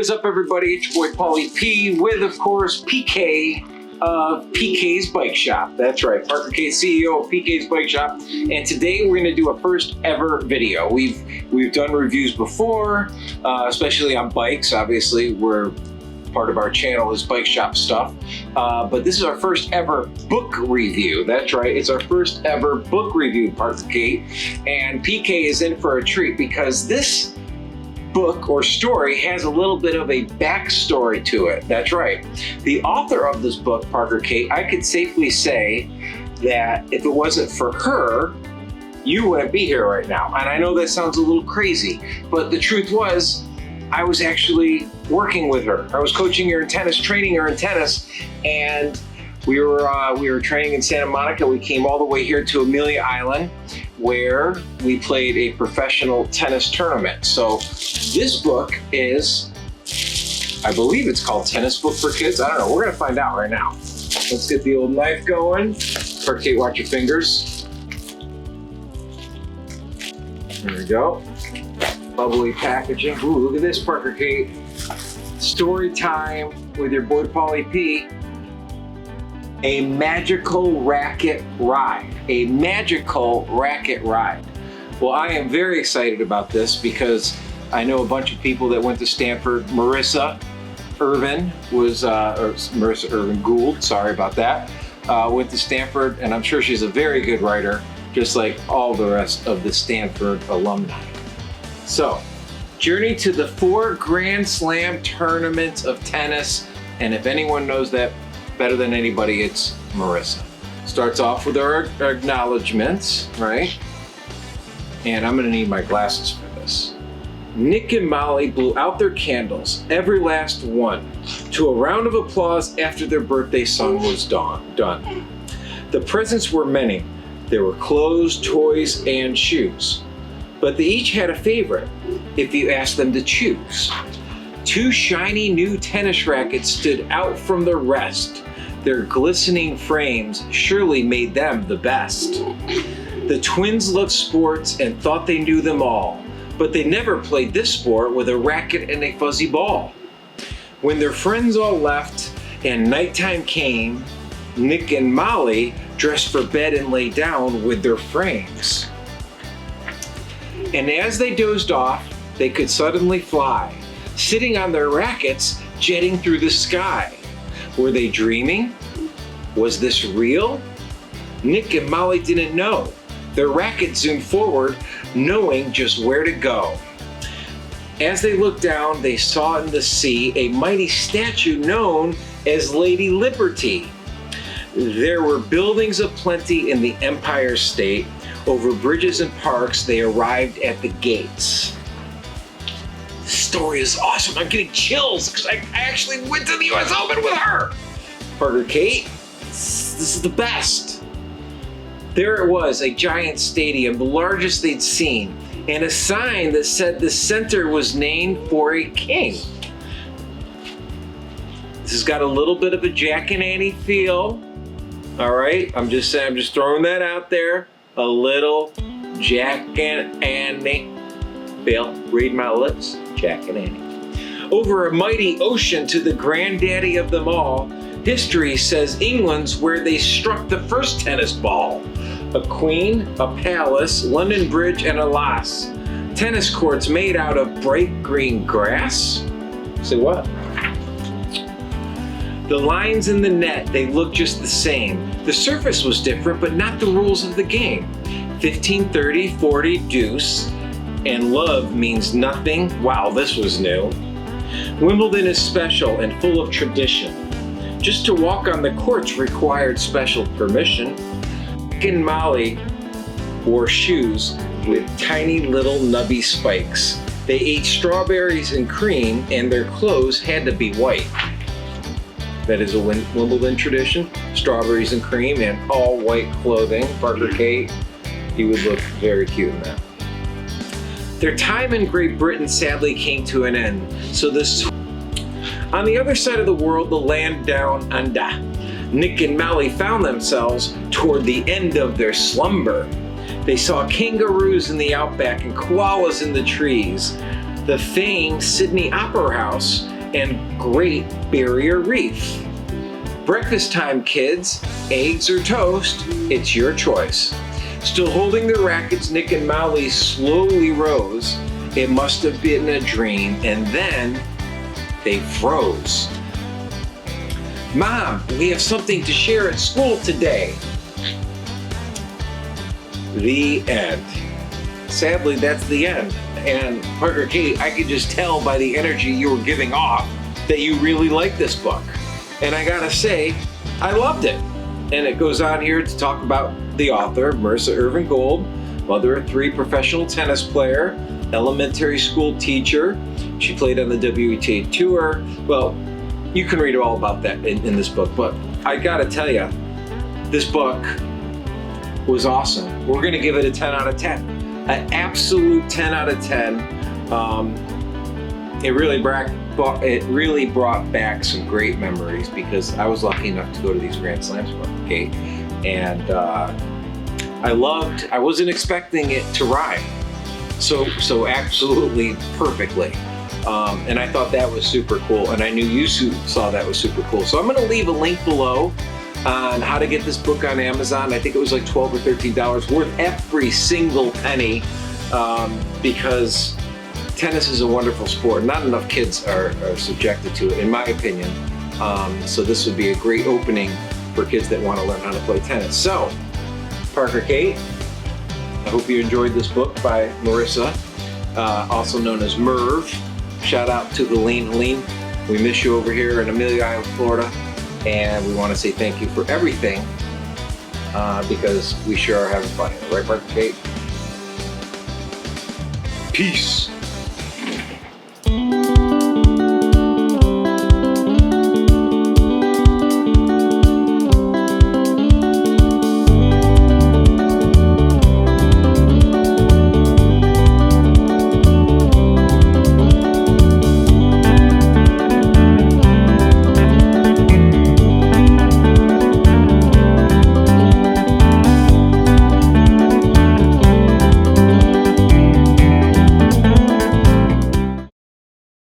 What is up, everybody? It's your boy Paulie P with, of course, PK of PK's Bike Shop. That's right, Parker K, CEO of PK's Bike Shop. And today we're going to do a first ever video. We've done reviews before, especially on bikes. Obviously, part of our channel is bike shop stuff. But this is our first ever book review. That's right, it's our first ever book review, Parker K. And PK is in for a treat because this book or story has a little bit of a backstory to it. That's right. The author of this book, Parker K, I could safely say that if it wasn't for her, you wouldn't be here right now. And I know that sounds a little crazy, but the truth was, I was actually working with her. I was coaching her in tennis, training her in tennis, and we were training in Santa Monica. We came all the way here to Amelia Island, where we played a professional tennis tournament. So this book is, I believe it's called Tennis Book for Kids. I don't know, we're gonna find out right now. Let's get the old knife going. Parker, watch your fingers. There we go. Bubbly packaging. Ooh, look at this, Parker K. Story time with your boy Paulie P. A magical racket ride. A magical racket ride. Well, I am very excited about this because I know a bunch of people that went to Stanford. Marissa Irvin Marissa Irvin Gould, sorry about that, went to Stanford, and I'm sure she's a very good writer, just like all the rest of the Stanford alumni. So, journey to the 4 Grand Slam tournaments of tennis, and if anyone knows that better than anybody, it's Marissa. Starts off with our acknowledgements, right? And I'm gonna need my glasses for this. Nick and Molly blew out their candles, every last one, to a round of applause after their birthday song was done. The presents were many. There were clothes, toys, and shoes. But they each had a favorite, if you asked them to choose. 2 shiny new tennis rackets stood out from the rest. Their glistening frames surely made them the best. The twins loved sports and thought they knew them all, but they never played this sport with a racket and a fuzzy ball. When their friends all left and nighttime came, Nick and Molly dressed for bed and lay down with their frames. And as they dozed off, they could suddenly fly, sitting on their rackets, jetting through the sky. Were they dreaming? Was this real? Nick and Molly didn't know. Their racket zoomed forward, knowing just where to go. As they looked down, they saw in the sea a mighty statue known as Lady Liberty. There were buildings aplenty in the Empire State. Over bridges and parks, they arrived at the gates. This story is awesome. I'm getting chills because I actually went to the US Open with her. Parker Kate, this is the best. There it was, a giant stadium, the largest they'd seen, and a sign that said the center was named for a king. This has got a little bit of a Jack and Annie feel. All right, I'm just throwing that out there. A little Jack and Annie. Bill, read my lips, Jack and Annie. Over a mighty ocean to the granddaddy of them all, history says England's where they struck the first tennis ball. A queen, a palace, London Bridge, and a lass. Tennis courts made out of bright green grass? Say what? The lines in the net, they looked just the same. The surface was different, but not the rules of the game. 15, 30, 40, deuce, and love means nothing. Wow, this was new. Wimbledon is special and full of tradition. Just to walk on the courts required special permission. Nick and Molly wore shoes with tiny little nubby spikes. They ate strawberries and cream, and their clothes had to be white. That is a Wimbledon tradition. Strawberries and cream and all white clothing. Parker K, he would look very cute in that. Their time in Great Britain sadly came to an end. So this, on the other side of the world, the land down under, Nick and Molly found themselves toward the end of their slumber. They saw kangaroos in the outback and koalas in the trees. the famed Sydney Opera House, and Great Barrier Reef. Breakfast time, kids. Eggs or toast, it's your choice. Still holding their rackets, Nick and Molly slowly rose. It must have been a dream, and then they froze. Mom, we have something to share at school today. The end. Sadly, that's the end. And Parker Kate, I could just tell by the energy you were giving off that you really like this book. And I gotta say, I loved it. And it goes on here to talk about the author, Marissa Irvin Gould, mother of 3, professional tennis player, elementary school teacher. She played on the WTA Tour. Well, you can read all about that in this book, but I gotta tell you, this book was awesome. We're gonna give it a 10 out of 10. An absolute 10 out of 10. It really brought back some great memories because I was lucky enough to go to these Grand Slams for Kate, and I wasn't expecting it to rhyme so absolutely perfectly, and I thought that was super cool, and I knew you saw that was super cool. So I'm going to leave a link below on how to get this book on Amazon. I think it was like $12 or $13, worth every single penny, because tennis is a wonderful sport. Not enough kids are subjected to it, in my opinion. So this would be a great opening for kids that want to learn how to play tennis. So, Parker Kate, I hope you enjoyed this book by Marissa, also known as Merv. Shout out to Helene. We miss you over here in Amelia Island, Florida, and we want to say thank you for everything, because we sure are having fun. Right, Parker Kate? Peace.